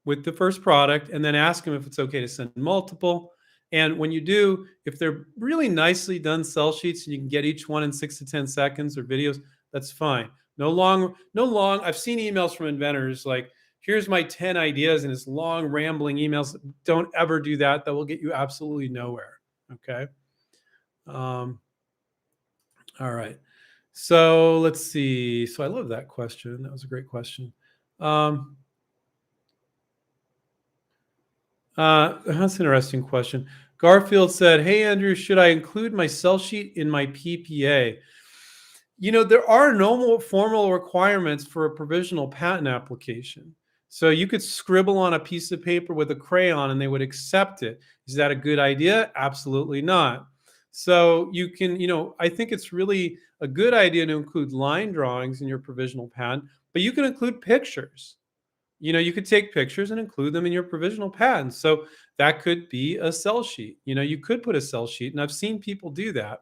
Speaker 1: with the first product and then ask them if it's okay to send multiple. And when you do, if they're really nicely done sell sheets and you can get each one in 6 to 10 seconds or videos, that's fine. No long. I've seen emails from inventors like, here's my 10 ideas and it's long rambling emails. Don't ever do that. That will get you absolutely nowhere. Okay. Um, all right. So let's see. So I love that question. That was a great question. Um, that's an interesting question. Garfield said, "Hey Andrew, should I include my sell sheet in my PPA?" There are no more formal requirements for a provisional patent application. So you could scribble on a piece of paper with a crayon and they would accept it. Is that a good idea? Absolutely not. So you can, I think it's really a good idea to include line drawings in your provisional patent, but you can include pictures. You could take pictures and include them in your provisional patent. So that could be a sell sheet. You could put a sell sheet, and I've seen people do that.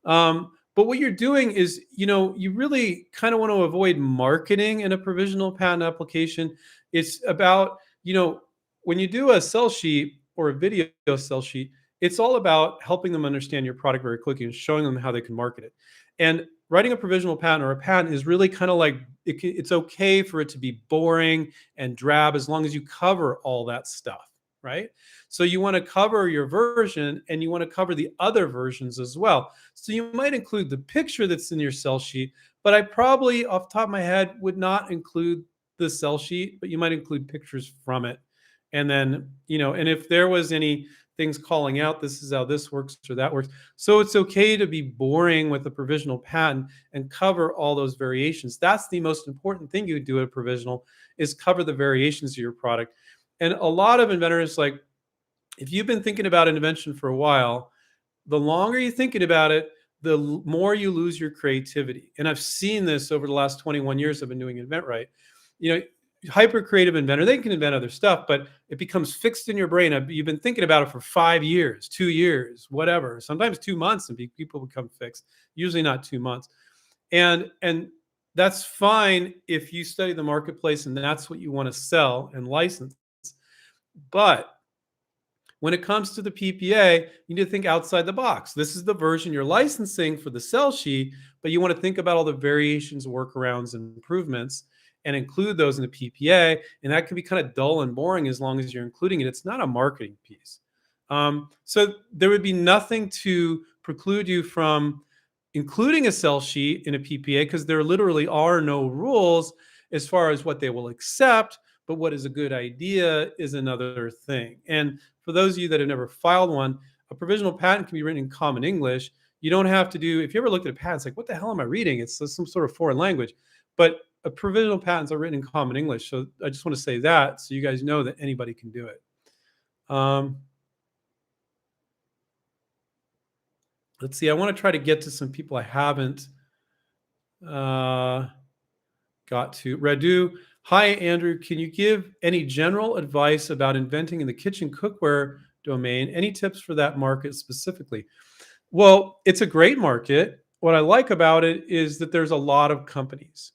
Speaker 1: But what you're doing is, you really kind of want to avoid marketing in a provisional patent application. It's about, when you do a sell sheet or a video sell sheet, it's all about helping them understand your product very quickly and showing them how they can market it. And writing a provisional patent or a patent is really kind of like it's okay for it to be boring and drab as long as you cover all that stuff, right? So you want to cover your version and you want to cover the other versions as well. So you might include the picture that's in your sell sheet, but I probably, off the top of my head, would not include the sell sheet, but you might include pictures from it. And then, and if there was any things calling out, this is how this works or that works. So it's okay to be boring with a provisional patent and cover all those variations. That's the most important thing you do at a provisional is cover the variations of your product. And a lot of inventors, like, if you've been thinking about an invention for a while, the longer you're thinking about it, the more you lose your creativity. And I've seen this over the last 21 years I've been doing InventRight. You know, Hyper creative inventor, they can invent other stuff, but it becomes fixed in your brain. You've been thinking about it for 5 years, 2 years, whatever, sometimes 2 months, and people become fixed, usually not 2 months. And that's fine if you study the marketplace and that's what you want to sell and license. But when it comes to the PPA, you need to think outside the box. This is the version you're licensing for the sell sheet, but you want to think about all the variations, workarounds, and improvements and include those in the PPA. And that can be kind of dull and boring as long as you're including it. It's not a marketing piece. So there would be nothing to preclude you from including a sell sheet in a PPA because there literally are no rules as far as what they will accept. But what is a good idea is another thing. And for those of you that have never filed one, a provisional patent can be written in common English. You don't have to do, if you ever looked at a patent, it's like, what the hell am I reading? It's some sort of foreign language. But provisional patents are written in common English. So I just want to say that so you guys know that anybody can do it. Let's see. I want to try to get to some people I haven't got to. Radu, hi, Andrew. Can you give any general advice about inventing in the kitchen cookware domain? Any tips for that market specifically? Well, it's a great market. What I like about it is that there's a lot of companies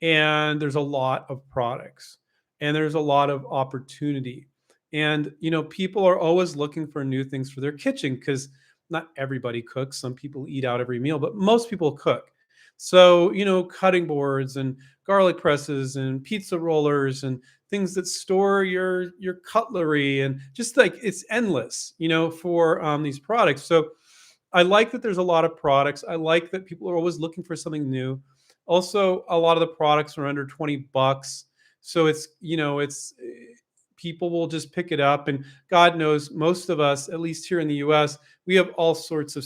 Speaker 1: and there's a lot of products and there's a lot of opportunity. And, people are always looking for new things for their kitchen because not everybody cooks. Some people eat out every meal, but most people cook. So, cutting boards and garlic presses and pizza rollers and things that store your cutlery and just like it's endless, for these products. So I like that there's a lot of products. I like that people are always looking for something new. Also, a lot of the products are under 20 bucks. So it's people will just pick it up. And God knows most of us, at least here in the US, we have all sorts of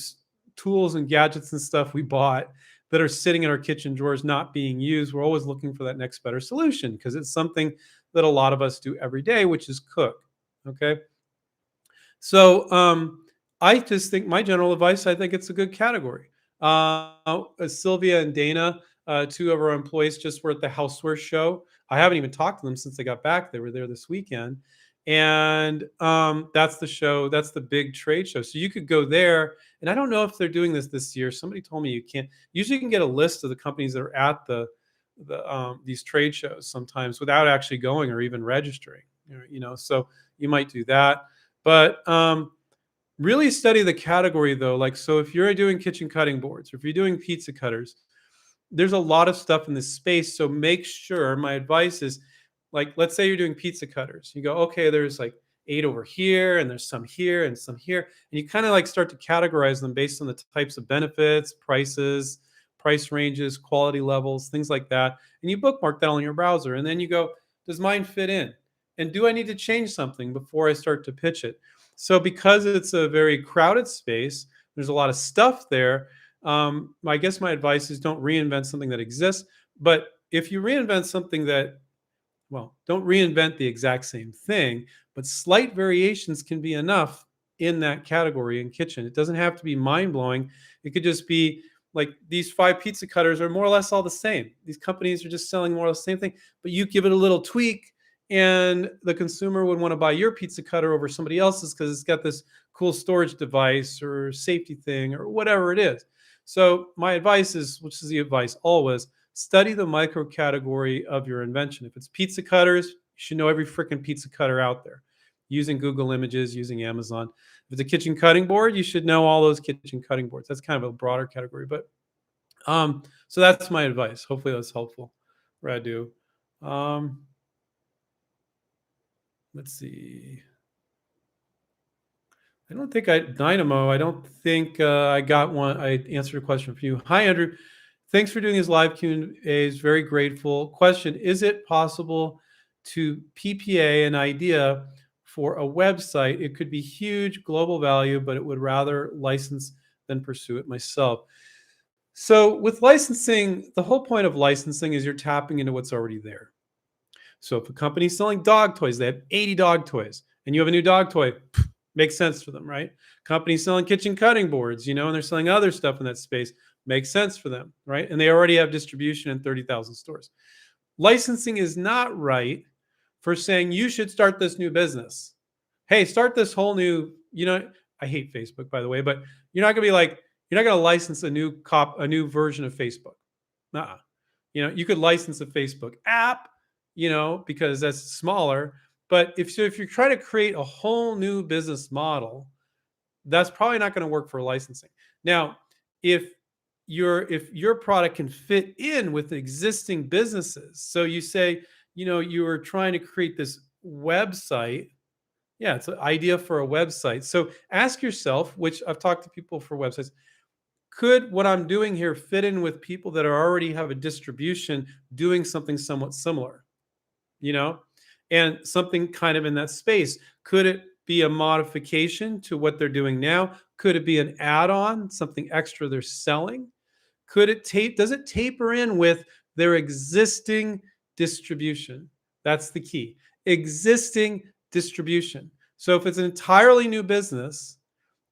Speaker 1: tools and gadgets and stuff we bought that are sitting in our kitchen drawers not being used. We're always looking for that next better solution because it's something that a lot of us do every day, which is cook. Okay. So I just think my general advice, I think it's a good category. Sylvia and Dana, two of our employees, just were at the Houseware show. I haven't even talked to them since they got back. They were there this weekend. And that's the show. That's the big trade show. So you could go there. And I don't know if they're doing this year. Somebody told me you can't. Usually you can get a list of the companies that are at these trade shows sometimes without actually going or even registering. So you might do that. But really study the category though. Like, so if you're doing kitchen cutting boards or if you're doing pizza cutters, there's a lot of stuff in this space. So make sure, my advice is Like, let's say you're doing pizza cutters. You go, okay, there's like 8 over here, and there's some here and some here. And you kind of like start to categorize them based on the types of benefits, prices, price ranges, quality levels, things like that. And you bookmark that on your browser. And then you go, does mine fit in? And do I need to change something before I start to pitch it? So, because it's a very crowded space, there's a lot of stuff there. I guess my advice is don't reinvent something that exists. But if you reinvent something that, well, don't reinvent the exact same thing, but slight variations can be enough in that category in kitchen. It doesn't have to be mind blowing. It could just be like these 5 pizza cutters are more or less all the same. These companies are just selling more or less the same thing, but you give it a little tweak, and the consumer would want to buy your pizza cutter over somebody else's because it's got this cool storage device or safety thing or whatever it is. So, my advice is, which is the advice always, study the micro category of your invention. If it's pizza cutters, you should know every freaking pizza cutter out there using Google Images, using Amazon. If it's a kitchen cutting board, you should know all those kitchen cutting boards. That's kind of a broader category, but so that's my advice. Hopefully that's helpful. Radu. Um, let's see. I don't think Dynamo. I don't think I got one. I answered a question for you. Hi, Andrew. Thanks for doing these live Q&As. Very grateful. Question: is it possible to PPA an idea for a website? It could be huge global value, but it would rather license than pursue it myself. So with licensing, the whole point of licensing is you're tapping into what's already there. So if a company's selling dog toys, they have 80 dog toys, and you have a new dog toy, makes sense for them, right? Companies selling kitchen cutting boards, and they're selling other stuff in that space, makes sense for them, right? And they already have distribution in 30,000 stores. Licensing is not right for saying you should start this new business. Hey, start this whole new, I hate Facebook, by the way, but you're not going to license a new version of Facebook. Nuh-uh. You could license a Facebook app, because that's smaller. But if you're trying to create a whole new business model, that's probably not going to work for licensing. Now, if your product can fit in with existing businesses, so you say, you are trying to create this website. Yeah, it's an idea for a website. So ask yourself, which I've talked to people for websites, could what I'm doing here fit in with people that already have a distribution doing something somewhat similar, you know, and something kind of in that space? Could it be a modification to what they're doing now? Could it be an add-on, something extra they're selling? Does it taper in with their existing distribution? That's the key. Existing distribution. So if it's an entirely new business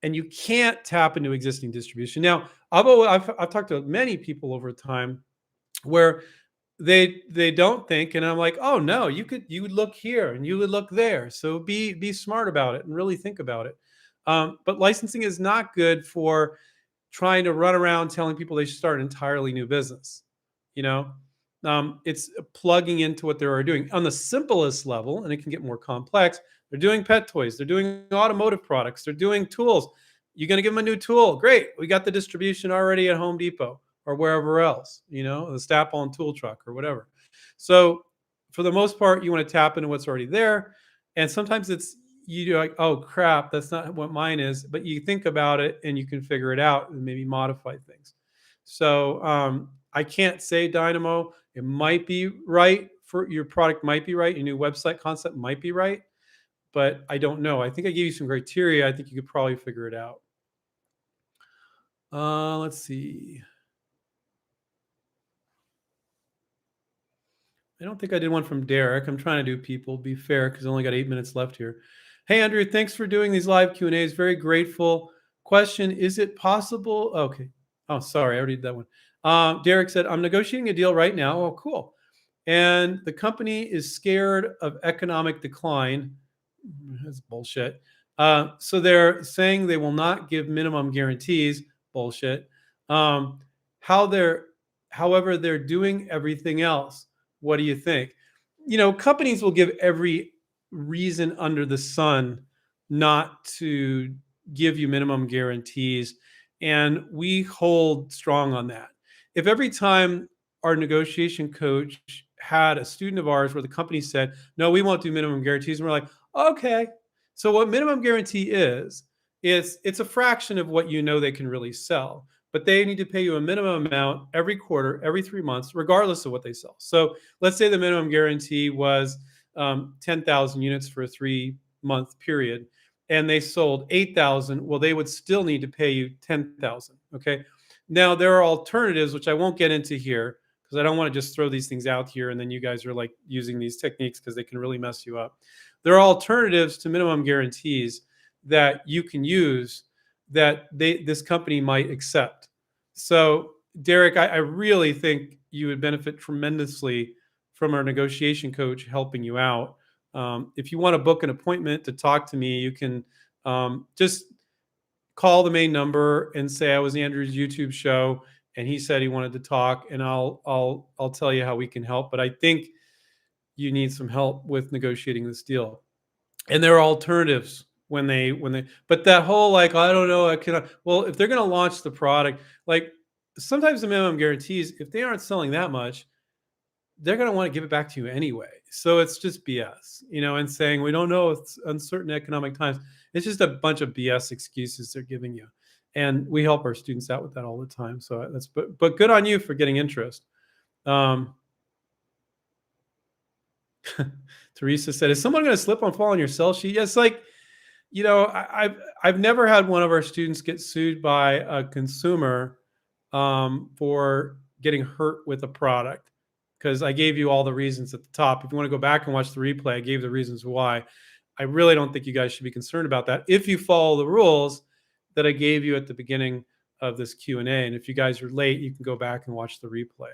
Speaker 1: and you can't tap into existing distribution. Now, I've talked to many people over time where they don't think, and I'm like, oh no, you would look here and you would look there. So be smart about it and really think about it. But licensing is not good for trying to run around telling people they should start an entirely new business. You know, it's plugging into what they're already doing on the simplest level, and it can get more complex. They're doing pet toys, they're doing automotive products, they're doing tools. You're going to give them a new tool. Great. We got the distribution already at Home Depot or wherever else, the Snap-on tool truck or whatever. So for the most part, you want to tap into what's already there. And sometimes you're like, oh crap, that's not what mine is. But you think about it and you can figure it out and maybe modify things. So I can't say Dynamo. It might be right for your product, might be right. Your new website concept might be right, but I don't know. I think I gave you some criteria. I think you could probably figure it out. Let's see. I don't think I did one from Derek. I'm trying to do people, be fair, because I only got 8 minutes left here. Hey, Andrew, thanks for doing these live Q&As. Very grateful. Question, is it possible? Okay. Oh, sorry, I already did that one. Derek said, I'm negotiating a deal right now. Oh, cool. And the company is scared of economic decline. That's bullshit. So they're saying they will not give minimum guarantees. Bullshit. However, they're doing everything else. What do you think? Companies will give every reason under the sun not to give you minimum guarantees. And we hold strong on that. If every time our negotiation coach had a student of ours where the company said, no, we won't do minimum guarantees. And we're like, okay. So what minimum guarantee is it's a fraction of what you know they can really sell. But they need to pay you a minimum amount every quarter, every 3 months, regardless of what they sell. So let's say the minimum guarantee was 10,000 units for a 3 month period, and they sold 8,000. Well, they would still need to pay you 10,000. Okay. Now there are alternatives, which I won't get into here because I don't want to just throw these things out here and then you guys are like using these techniques because they can really mess you up. There are alternatives to minimum guarantees that you can use that this company might accept. So, Derek, I really think you would benefit tremendously from our negotiation coach helping you out. If you want to book an appointment to talk to me, you can just call the main number and say I was Andrew's YouTube show and he said he wanted to talk, and I'll tell you how we can help. But I think you need some help with negotiating this deal. And there are alternatives when they but that whole like I don't know I cannot, well, if they're going to launch the product, like sometimes the minimum guarantees, if they aren't selling that much, they're going to want to give it back to you anyway. So it's just BS, and saying we don't know, it's uncertain economic times. It's just a bunch of BS excuses they're giving you. And we help our students out with that all the time. So that's but good on you for getting interest. Um, Teresa said, "Is someone going to slip and fall on your sell sheet?" Yes, like I've never had one of our students get sued by a consumer for getting hurt with a product because I gave you all the reasons at the top. If you want to go back and watch the replay, I gave the reasons why. I really don't think you guys should be concerned about that if you follow the rules that I gave you at the beginning of this Q&A. And if you guys are late, you can go back and watch the replay.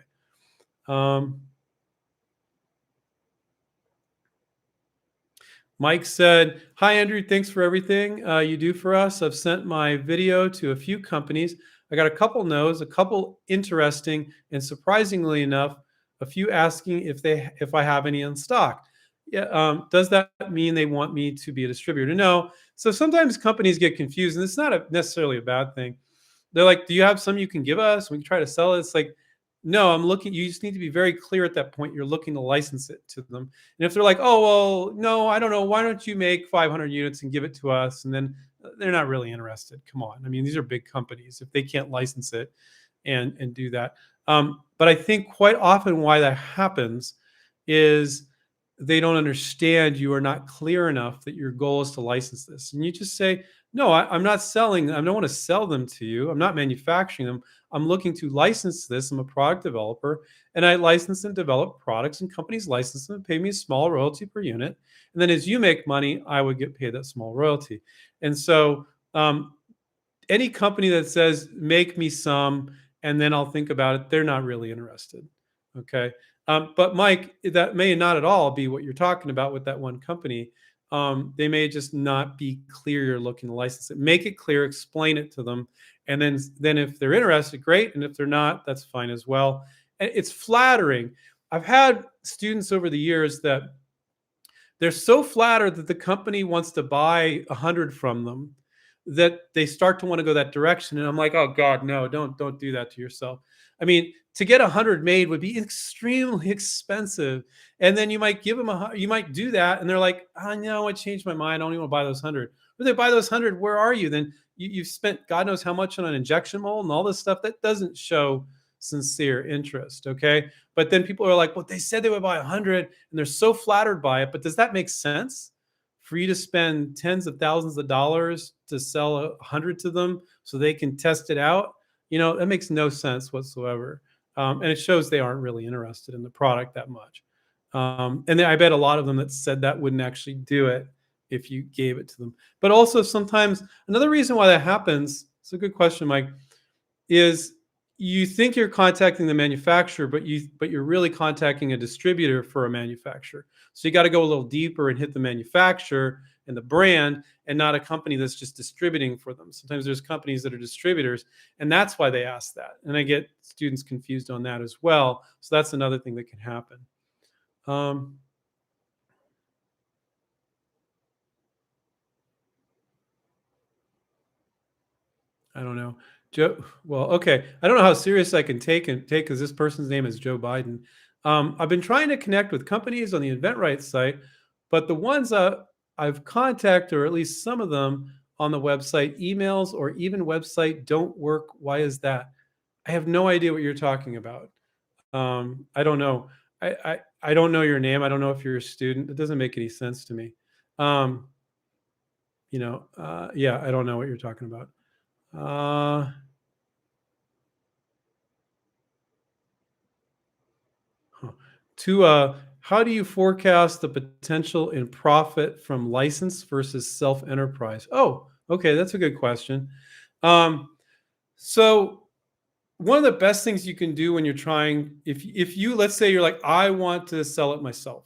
Speaker 1: Mike said, "Hi, Andrew. Thanks for everything you do for us. I've sent my video to a few companies. I got a couple no's, a couple interesting, and surprisingly enough, a few asking if I have any in stock. Yeah, does that mean they want me to be a distributor? No. So sometimes companies get confused, and it's not necessarily a bad thing. They're like, do you have some you can give us? We can try to sell it. It's like, no, I'm looking. You just need to be very clear at that point. You're looking to license it to them. And if they're like, oh, well, no, I don't know. Why don't you make 500 units and give it to us? And then they're not really interested. Come on. I mean, these are big companies. If they can't license it and do that. But I think quite often why that happens is they don't understand you are not clear enough that your goal is to license this. And you just say, no, I'm not selling. I don't want to sell them to you. I'm not manufacturing them. I'm looking to license this. I'm a product developer and I license and develop products, and companies license them and pay me a small royalty per unit. And then as you make money, I would get paid that small royalty. And so any company that says, make me some and then I'll think about it, they're not really interested. Okay. But Mike, that may not at all be what you're talking about with that one company. They may just not be clear you're looking to license it. Make it clear, explain it to them. And then if they're interested, great. And if they're not, that's fine as well. And it's flattering. I've had students over the years that they're so flattered that the company wants to buy 100 from them that they start to want to go that direction. And I'm like, oh God, no, don't do that to yourself. I mean, to get 100 made would be extremely expensive. And then you might give them you might do that. And they're like, oh no, I changed my mind. I don't even want to buy those 100. But they buy those 100, where are you? Then you've spent God knows how much on an injection mold and all this stuff that doesn't show sincere interest. Okay. But then people are like, well, they said they would buy 100 and they're so flattered by it. But does that make sense for you to spend tens of thousands of dollars to sell 100 to them so they can test it out? That makes no sense whatsoever. And it shows they aren't really interested in the product that much. And I bet a lot of them that said that wouldn't actually do it if you gave it to them. But also sometimes another reason why that happens, it's a good question, Mike, is you think you're contacting the manufacturer, but you're really contacting a distributor for a manufacturer. So you got to go a little deeper and hit the manufacturer and the brand, and not a company that's just distributing for them. Sometimes there's companies that are distributors, and that's why they ask that. And I get students confused on that as well. So that's another thing that can happen. I don't know. Joe, well, okay. I don't know how serious I can take because this person's name is Joe Biden. I've been trying to connect with companies on the InventRight site, but the ones I've contacted, or at least some of them on the website, emails or even website don't work. Why is that? I have no idea what you're talking about. I don't know. I don't know your name. I don't know if you're a student. It doesn't make any sense to me. Um, yeah, I don't know what you're talking about. Uh, huh. How do you forecast the potential in profit from license versus self enterprise? Oh, okay, that's a good question. Um, so one of the best things you can do when you're trying, if you, let's say you're like, I want to sell it myself.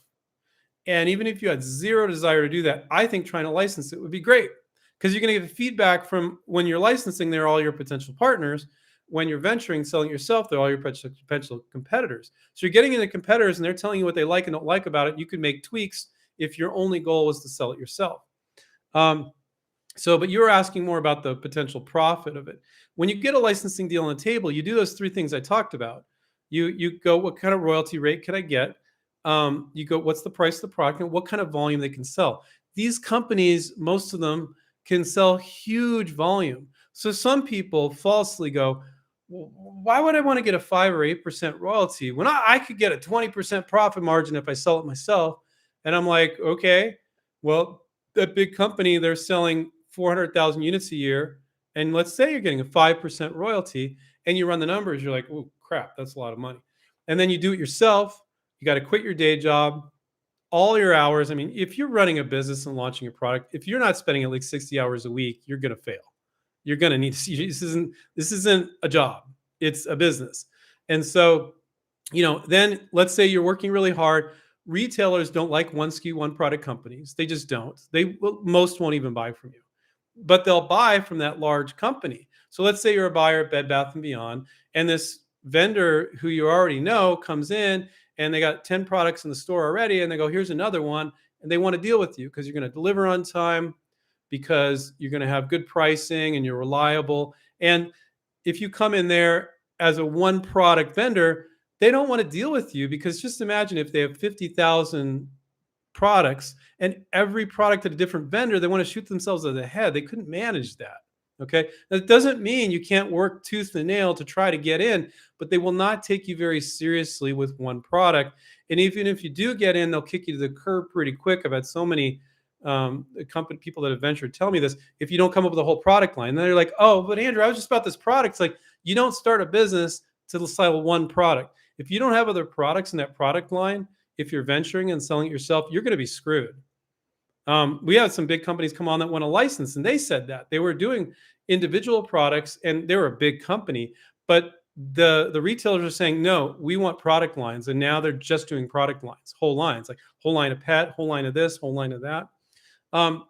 Speaker 1: And even if you had zero desire to do that, I think trying to license it would be great, because you're going to get feedback from when you're licensing, they're all your potential partners. When you're venturing, selling it yourself, they're all your potential competitors. So you're getting into competitors and they're telling you what they like and don't like about it. You can make tweaks if your only goal is to sell it yourself. Um, but you were asking more about the potential profit of it. When you get a licensing deal on the table, you do those three things I talked about. You go, what kind of royalty rate can I get? You go, what's the price of the product and what kind of volume they can sell. These companies, most of them can sell huge volume. So some people falsely go, why would I want to get a 5 or 8% royalty when I could get a 20% profit margin if I sell it myself? And I'm like, okay, well, that big company, they're selling 400,000 units a year. And let's say you're getting a 5% royalty and you run the numbers, you're like, oh, crap, that's a lot of money. And then you do it yourself. You got to quit your day job, all your hours. I mean, if you're running a business and launching a product, if you're not spending at least 60 hours a week, you're going to fail. You're going to need to see this isn't a job. It's a business. And so, then let's say you're working really hard. Retailers don't like one SKU, one product companies. They just don't. Most won't even buy from you, but they'll buy from that large company. So let's say you're a buyer at Bed Bath and Beyond, and this vendor who you already know comes in and they got 10 products in the store already, and they go, here's another one, and they want to deal with you because you're going to deliver on time, because you're going to have good pricing and you're reliable. And if you come in there as a one product vendor, they don't want to deal with you, because just imagine if they have 50,000 products and every product at a different vendor, they want to shoot themselves in the head. They couldn't manage that. Okay. That doesn't mean you can't work tooth and nail to try to get in, but they will not take you very seriously with one product. And even if you do get in, they'll kick you to the curb pretty quick. I've had so many company people that have ventured tell me this. If you don't come up with a whole product line, then they're like, oh, but Andrew, I was just about this product. It's like, you don't start a business to sell one product. If you don't have other products in that product line, if you're venturing and selling it yourself, you're going to be screwed. We had some big companies come on that want a license, and they said that they were doing individual products, and they were a big company, but the retailers are saying, no, we want product lines, and now they're just doing product lines, whole lines, like whole line of pet, whole line of this, whole line of that. Um,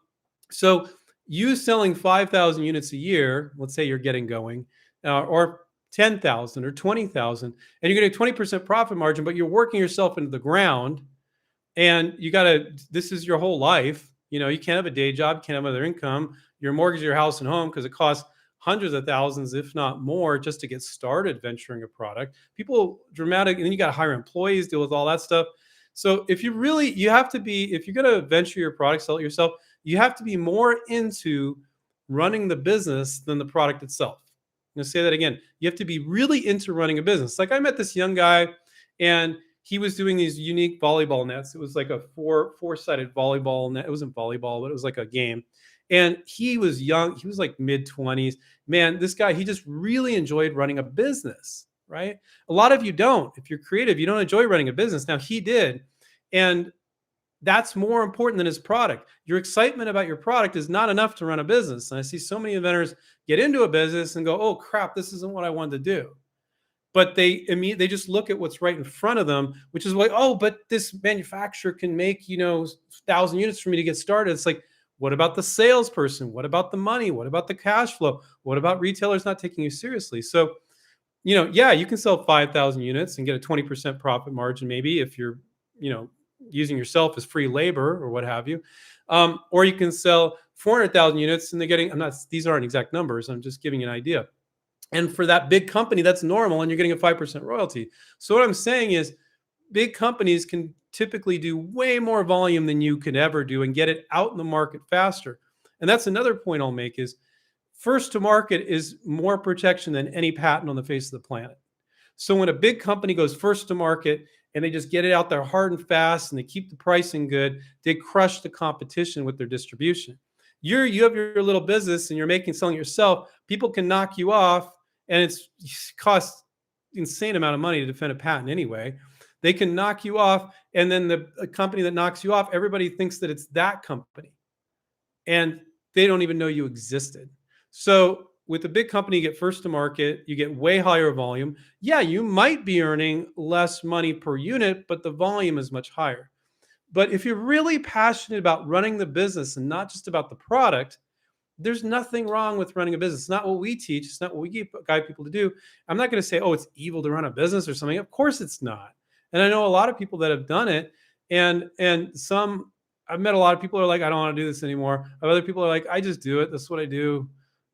Speaker 1: so you selling 5,000 units a year, let's say you're getting going, or 10,000 or 20,000, and you're getting a 20% profit margin, but you're working yourself into the ground, and this is your whole life. You can't have a day job, can't have other income. Your mortgage, your house and home, because it costs hundreds of thousands, if not more, just to get started venturing a product. People dramatic, and then you got to hire employees, deal with all that stuff. So if you have to be, if you're going to venture your product, sell it yourself, you have to be more into running the business than the product itself. I'm going to say that again. You have to be really into running a business. Like, I met this young guy, and he was doing these unique volleyball nets. It was like a four-sided volleyball net. It wasn't volleyball, but it was like a game. And he was young. He was like mid-20s. Man, this guy, he just really enjoyed running a business, right? A lot of you don't. If you're creative, you don't enjoy running a business. Now, he did. And that's more important than his product. Your excitement about your product is not enough to run a business. And I see so many inventors get into a business and go, oh, crap, this isn't what I wanted to do. But they just look at what's right in front of them, which is like, oh, but this manufacturer can make 1,000 units for me to get started. It's like, what about the salesperson? What about the money? What about the cash flow? What about retailers not taking you seriously? So, yeah, you can sell 5,000 units and get a 20% profit margin, maybe, if you're using yourself as free labor or what have you, or you can sell 400,000 units and they're getting. These aren't exact numbers. I'm just giving you an idea. And for that big company, that's normal, and you're getting a 5% royalty. So what I'm saying is, big companies can typically do way more volume than you could ever do and get it out in the market faster. And that's another point I'll make is first to market is more protection than any patent on the face of the planet. So when a big company goes first to market and they just get it out there hard and fast and they keep the pricing good, they crush the competition with their distribution. You have your little business and you're selling yourself. People can knock you off, and it costs insane amount of money to defend a patent anyway. They can knock you off, and then the company that knocks you off, everybody thinks that it's that company, and they don't even know you existed. So with a big company, you get first to market, you get way higher volume. Yeah, you might be earning less money per unit, but the volume is much higher. But if you're really passionate about running the business and not just about the product, there's nothing wrong with running a business. It's not what we teach. It's not what we guide people to do. I'm not going to say, oh, it's evil to run a business or something. Of course it's not. And I know a lot of people that have done it. And some, I've met a lot of people who are like, I don't want to do this anymore. Other people are like, I just do it. That's what I do.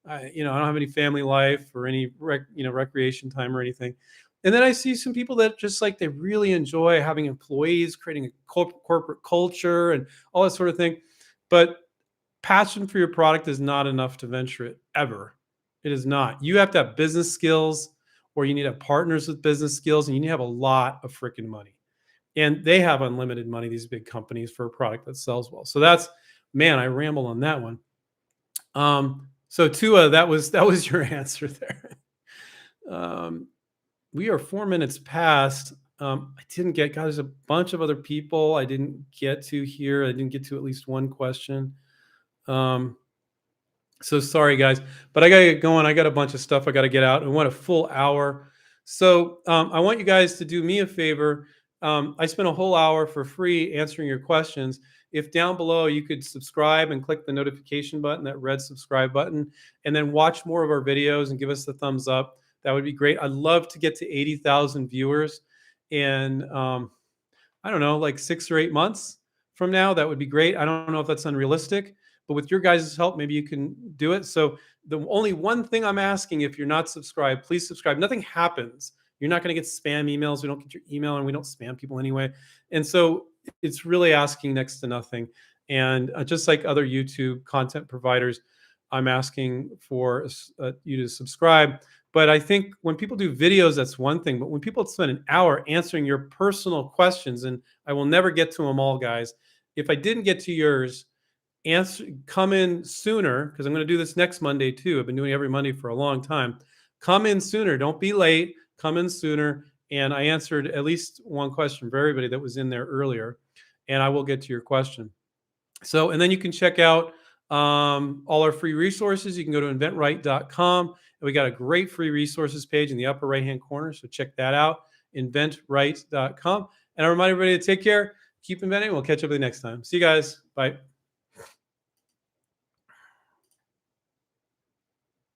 Speaker 1: I don't have any family life or any recreation time or anything. And then I see some people that just like, they really enjoy having employees, creating a corporate culture and all that sort of thing. But passion for your product is not enough to venture it ever. It is not. You have to have business skills, or you need to have partners with business skills, and you need to have a lot of freaking money. And they have unlimited money, these big companies, for a product that sells well. So that's, man, I ramble on that one. So Tua, that was your answer there. We are 4 minutes past. I didn't get, God, there's a bunch of other people I didn't get to here. I didn't get to at least one question. So sorry, guys, but I got to get going. I got a bunch of stuff I got to get out. I want a full hour. So I want you guys to do me a favor. I spent a whole hour for free answering your questions. If down below you could subscribe and click the notification button, that red subscribe button, and then watch more of our videos and give us the thumbs up, that would be great. I'd love to get to 80,000 viewers in, I don't know, like 6 or 8 months from now. That would be great. I don't know if that's unrealistic, but with your guys' help, maybe you can do it. So the only one thing I'm asking, if you're not subscribed, please subscribe. Nothing happens. You're not going to get spam emails. We don't get your email, and we don't spam people anyway. And so it's really asking next to nothing. And just like other YouTube content providers, I'm asking for you to subscribe. But I think when people do videos, that's one thing. But when people spend an hour answering your personal questions, and I will never get to them all, guys. If I didn't get to yours, come in sooner, because I'm going to do this next Monday too. I've been doing it every Monday for a long time. Come in sooner. Don't be late. Come in sooner. And I answered at least one question for everybody that was in there earlier, and I will get to your question. So, and then you can check out all our free resources. You can go to inventRight.com. And we got a great free resources page in the upper right-hand corner. So check that out, inventRight.com. And I remind everybody to take care, keep inventing. We'll catch up with you next time. See you guys. Bye.